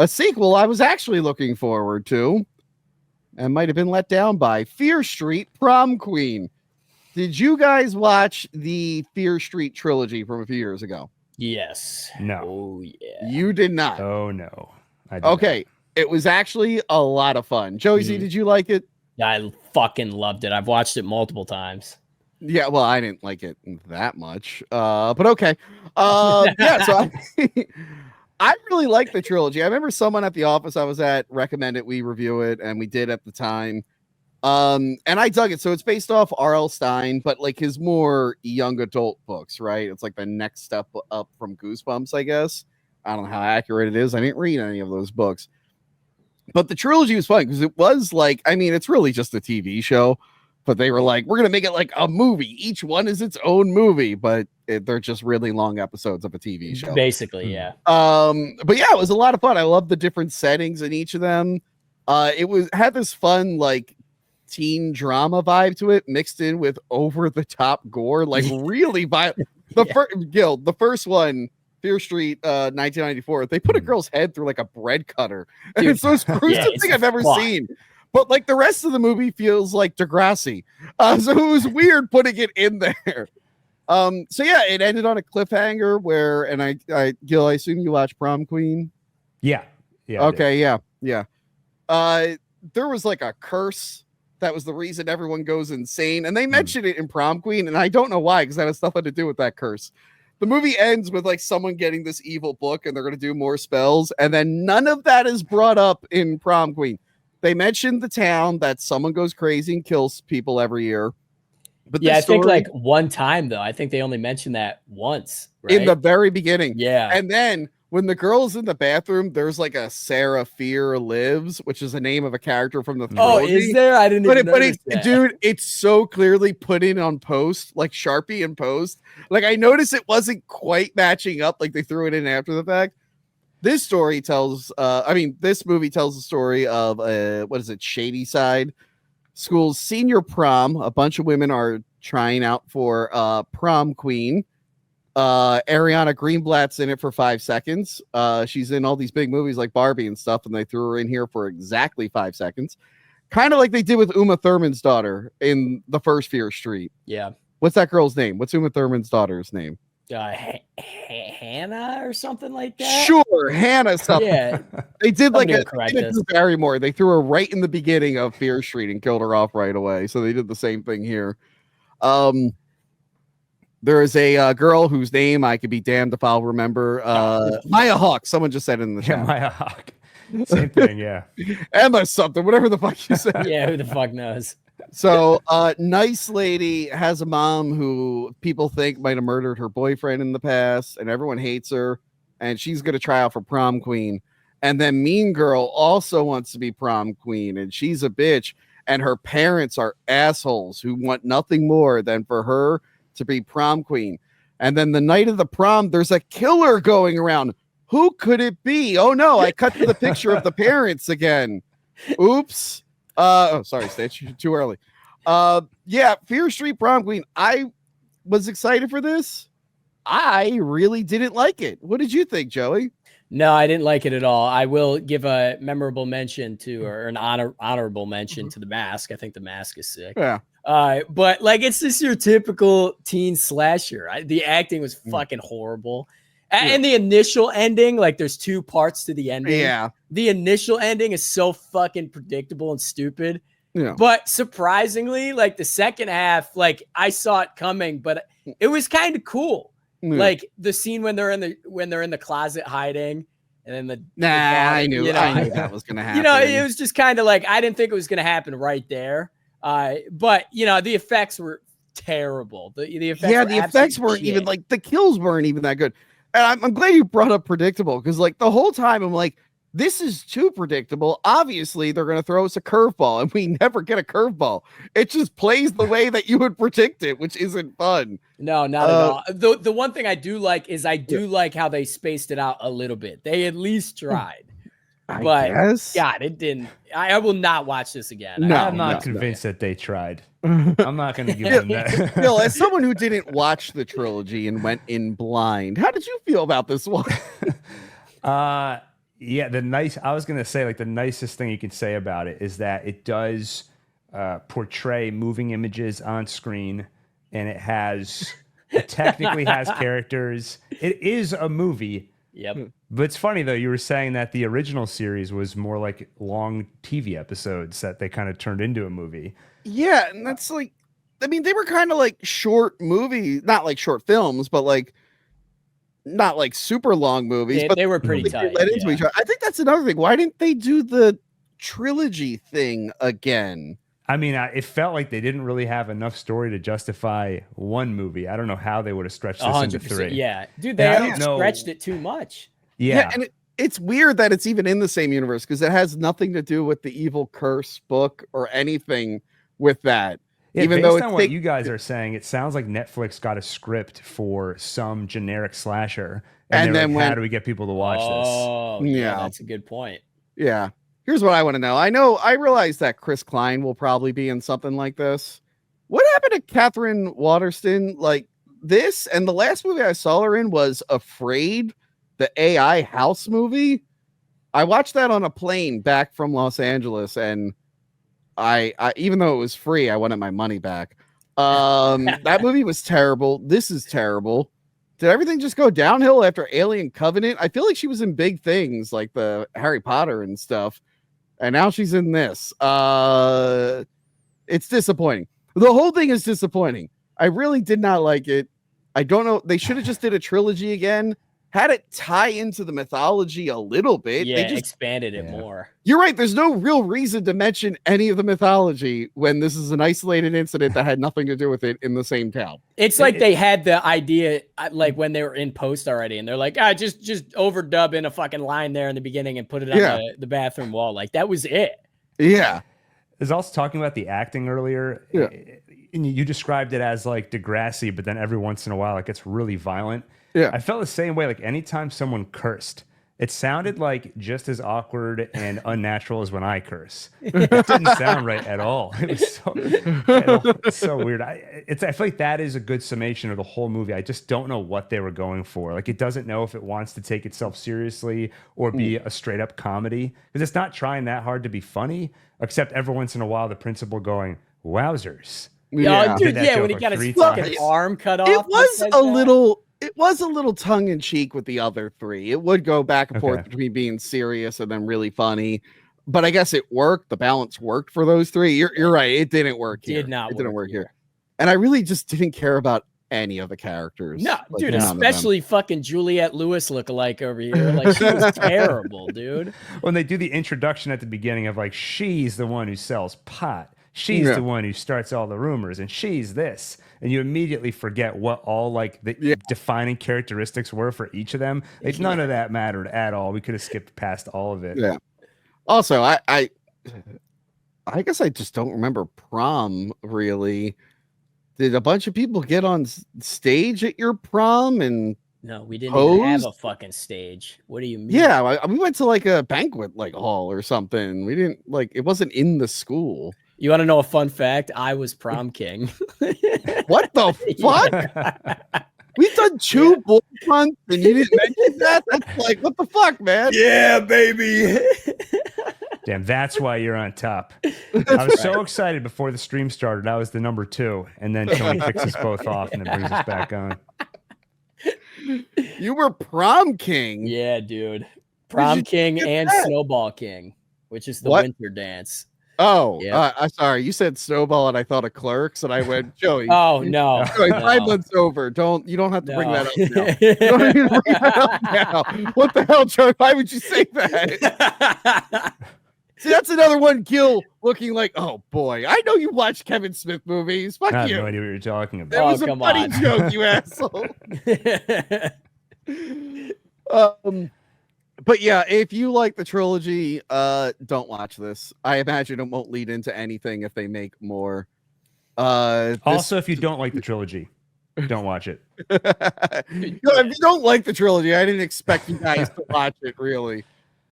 A sequel I was actually looking forward to and might have been let down by Fear Street Prom Queen. Did you guys watch the Fear Street trilogy from a few years ago? Yes. No. Oh, yeah. You did not. Oh, no. I did Okay. not. It was actually a lot of fun. Joey Z, did you like it? I fucking loved it. I've watched it multiple times. Yeah, well, I didn't like it that much. But okay. Yeah, so I really like the trilogy. I remember someone at the office I was at recommended we review it, and we did at the time. And I dug it. So it's based off R.L. Stine, but like his more young adult books, right? It's like the next step up from Goosebumps, I guess. I don't know how accurate it is. I didn't read any of those books. But the trilogy was fun because it was like, I mean, it's really just a TV show, but they were like, we're going to make it like a movie. Each one is its own movie, but they're just really long episodes of a TV show. Basically, yeah. But yeah, it was a lot of fun. I love the different settings in each of them. It had this fun, like, teen drama vibe to it, mixed in with over the top gore, like really violent. The first one, Fear Street, 1994, they put a girl's head through like a bread cutter. And it's the most gruesome thing I've ever seen. But like the rest of the movie feels like Degrassi. So it was weird putting it in there. So yeah, it ended on a cliffhanger where, and Gil, I assume you watched Prom Queen? Yeah. Okay, yeah. There was like a curse that was the reason everyone goes insane. And they mentioned it in Prom Queen, and I don't know why, because that has nothing to do with that curse. The movie ends with like someone getting this evil book and they're going to do more spells. And then none of that is brought up in Prom Queen. They mentioned the town that someone goes crazy and kills people every year. But yeah, I think like one time though, I think they only mentioned that once, right? In the very beginning. Yeah. And then when the girl's in the bathroom, there's like a Sarah Fear Lives, which is the name of a character from the trilogy. Oh, is there? I didn't even notice that. Dude, it's so clearly put in on post, like Sharpie in post. Like I noticed it wasn't quite matching up, like they threw it in after the fact. This story tells, this movie tells the story of Shady Side School's senior prom. A bunch of women are trying out for prom queen. Ariana Greenblatt's in it for 5 seconds. She's in all these big movies like Barbie and stuff, and they threw her in here for exactly 5 seconds. Kind of like they did with Uma Thurman's daughter in the first Fear Street. Yeah. What's that girl's name? What's Uma Thurman's daughter's name? Hannah or something like that. Sure, Hannah something. Yeah. They did like a Drew Barrymore. They threw her right in the beginning of Fear Street and killed her off right away. So they did the same thing here. There is a girl whose name I could be damned if I'll remember. Maya Hawke. Someone just said it in the chat. Maya Hawke. Same thing, yeah. Emma something, whatever the fuck you said. Yeah, who the fuck knows? So, nice lady has a mom who people think might have murdered her boyfriend in the past, and everyone hates her, and she's going to try out for prom queen. And then Mean Girl also wants to be prom queen, and she's a bitch, and her parents are assholes who want nothing more than for her to be prom queen. And then the night of the prom, there's a killer going around. Who could it be? Oh no, I cut to the picture of the parents again. Oops. Sorry, Stitch, too early. Yeah, Fear Street Prom Queen. I was excited for this. I really didn't like it. What did you think, Joey? No, I didn't like it at all. I will give a memorable mention to, or an honorable mention to The Mask. I think The Mask is sick. Yeah. But like, it's just your typical teen slasher. The acting was fucking horrible. And the initial ending, like there's two parts to the ending. Yeah. The initial ending is so fucking predictable and stupid. Yeah. But surprisingly, like the second half, like I saw it coming, but it was kind of cool. Yeah. Like the scene when they're in the closet hiding, and then I knew that was gonna happen. It was just kind of like I didn't think it was gonna happen right there. But the effects were terrible. The effects weren't even like the kills weren't even that good. And I'm glad you brought up predictable, because like the whole time I'm like, this is too predictable. Obviously, they're going to throw us a curveball, and we never get a curveball. It just plays the way that you would predict it, which isn't fun. No, not at all. The one thing I do like is I do like how they spaced it out a little bit. They at least tried. But God, it didn't. I will not watch this again. No, I'm not convinced that they tried. I'm not going to give them that. Bill, as someone who didn't watch the trilogy and went in blind, how did you feel about this one? Yeah, I was gonna say, like, the nicest thing you can say about it is that it does portray moving images on screen, and it technically has characters. It is a movie. Yep. But it's funny though, you were saying that the original series was more like long TV episodes that they kind of turned into a movie. Yeah, and that's like, I mean, they were kind of like short movies, not like short films, but like not like super long movies. But they were pretty tight. Led into each other. I think that's another thing. Why didn't they do the trilogy thing again? I mean, it felt like they didn't really have enough story to justify one movie. I don't know how they would have stretched this into 3. Yeah, dude, they stretched it too much. Yeah, and it's weird that it's even in the same universe because it has nothing to do with the Evil Curse book or anything with that. Yeah, even based on what you guys are saying, it sounds like Netflix got a script for some generic slasher, and then like, how do we get people to watch this? Oh, yeah, that's a good point. Yeah. Here's what I want to know. I realize that Chris Klein will probably be in something like this. What happened to Catherine Waterston? Like this, and the last movie I saw her in was Afraid, the AI house movie. I watched that on a plane back from Los Angeles, and I even though it was free, I wanted my money back. That movie was terrible. This is terrible. Did everything just go downhill after Alien Covenant? I feel like she was in big things like the Harry Potter and stuff, and now she's in this. It's disappointing. The whole thing is disappointing. I really did not like it. I don't know. They should have just did a trilogy again. Had it tie into the mythology a little bit. Yeah, they just expanded it more. You're right. There's no real reason to mention any of the mythology when this is an isolated incident that had nothing to do with it in the same town. It's like they had the idea like when they were in post already, and they're like, just overdub in a fucking line there in the beginning and put it on the bathroom wall. Like that was it. Yeah. I was also talking about the acting earlier. Yeah. And you described it as like Degrassi, but then every once in a while it gets really violent. Yeah. I felt the same way. Like anytime someone cursed, it sounded like just as awkward and unnatural as when I curse. It didn't sound right at all. It was so weird. I feel like that is a good summation of the whole movie. I just don't know what they were going for. Like it doesn't know if it wants to take itself seriously or be a straight up comedy, because it's not trying that hard to be funny, except every once in a while the principal going, "Wowzers." Yeah, dude, when he got his fucking arm cut off. It was a little tongue in cheek with the other 3. It would go back and forth between being serious and then really funny, but I guess it worked. The balance worked for those 3. You're right. It didn't work here. It didn't work here. And I really just didn't care about any of the characters. No, like, dude, especially fucking Juliette Lewis lookalike over here. Like she was terrible, dude. When they do the introduction at the beginning of like, she's the one who sells pot. She's the one who starts all the rumors, and she's this. And you immediately forget what all like the defining characteristics were for each of them. Like none of that mattered at all. We could have skipped past all of it. Yeah. Also, I guess I just don't remember prom really. Did a bunch of people get on stage at your prom and no, we didn't even have a fucking stage. What do you mean? Yeah, we went to like a banquet like hall or something. We didn't like it wasn't in the school. You want to know a fun fact? I was prom king. What the fuck? We've done 2 boy months and you didn't mention that? That's like, what the fuck, man? Yeah, baby. Damn, that's why you're on top. I was so excited before the stream started. I was the number 2, and then Tony kicks us both off and then brings us back on. You were prom king. Yeah, dude. Prom king and snowball king, which is the winter dance. Oh, I'm sorry. You said snowball, and I thought of Clerks, and I went, Joey. Oh no, Joey, 5 months over. You don't have to bring that up now. You don't even bring that up now. What the hell, Joey? Why would you say that? See, that's another one. Gil looking like, oh boy, I know you watch Kevin Smith movies. Fuck you. I have no idea what you're talking about. That was a funny joke, you asshole. But yeah, if you like the trilogy, don't watch this. I imagine it won't lead into anything if they make more. Also, if you don't like the trilogy, don't watch it. If you don't like the trilogy, I didn't expect you guys to watch it, really.